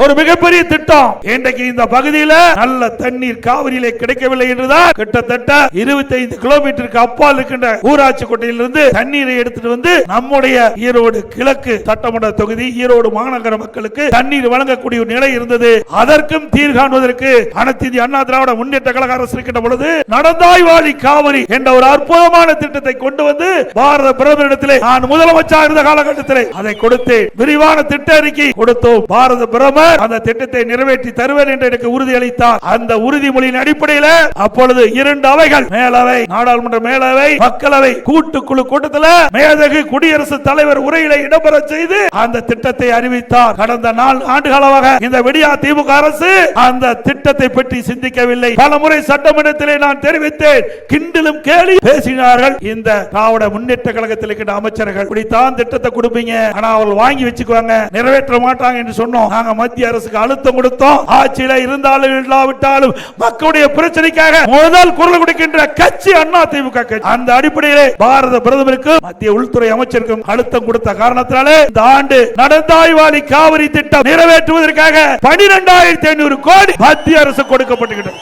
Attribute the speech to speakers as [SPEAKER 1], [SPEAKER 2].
[SPEAKER 1] ஒரு மிகப்பெரிய திட்டம். இன்றைக்கு இந்த பகுதியில் நல்ல தண்ணீர் காவிரியிலே கிடைக்கவில்லை என்றுதான் கிட்டத்தட்ட 25 கிலோமீட்டருக்கு அப்பால் இருக்கின்ற ஊராட்சி கோட்டையிலிருந்து தண்ணீரை எடுத்துட்டு வந்து நம்முடைய ஈரோடு கிழக்கு சட்டமன்ற தொகுதி ஈரோடு மாநகர மக்களுக்கு தண்ணீர் வழங்கக்கூடிய நிலை இருந்தது. அதற்கும் தீர்வு காண்பதற்கு அனைத்து இந்திய அண்ணா திராவிட முன்னேற்ற கழக அரசு இருக்கின்ற பொழுது நடந்தாய் வாழி காவிரி என்ற ஒரு அற்புதமான திட்டத்தை கொண்டு வந்து பாரத பிரதமரிடத்திலே நான் முதலமைச்சர் இருந்த காலகட்டத்திலே அதை கொடுத்து விரிவான திட்ட அறிக்கை கொடுத்தோம். பாரத பிரதமர் அந்த திட்டத்தை நிறைவேற்றி தருவேன் என்று எனக்கு உறுதி அளித்தார். அந்த உறுதிமொழியின் அடிப்படையில் அப்பொழுது 2 அவைகள், மேலவை, நாடாளுமன்ற மேலவை, மக்களவை கூட்டுக்குழு கூட்டத்தில் மேதகு குடியரசுத் தலைவர் உரையிலே இடம்பெற செய்து அந்த திட்டத்தை அறிவித்தார். கடந்த 4 ஆண்டுகளாக இந்த விடியா திமுக அரசு அந்த திட்டத்தை பற்றி சிந்திக்கவில்லை. பல முறை சட்டமன்றத்திலே நான் தெரிவித்தேன், கிண்டலும் கேலி பேசினார்கள் இந்த திராவிட முன்னேற்ற கழகத்தில் இருக்கின்ற அமைச்சர்கள். இப்படித்தான் திட்டத்தை கொடுப்பீங்க, ஆனா அவர்கள் வாங்கி வச்சுக்குவாங்க, நிறைவேற்ற மாட்டாங்க என்று சொன்னோம். நாங்க மத்திய அரசுக்கு அழுத்தம் கொடுத்தோம். ஆட்சியில இருந்தாலும் இல்லாவிட்டாலும் மக்களுடைய பிரச்சனைக்காக முதல் குரல் கொடுக்கின்ற கட்சி அண்ணா திமுக கட்சி. அந்த அடிப்படையிலே பாரத பிரதமருக்கு மத்திய உள்துறை அமைச்சருக்கும் அழுத்தம் கொடுத்த காரணத்தினாலே இந்த ஆண்டு நடந்தாய் வாழி காவிரி திட்டம் நிறைவேற்றுவதற்காக 12,500 கோடி மத்திய அரசு கொடுக்கப்பட்டுள்ளது.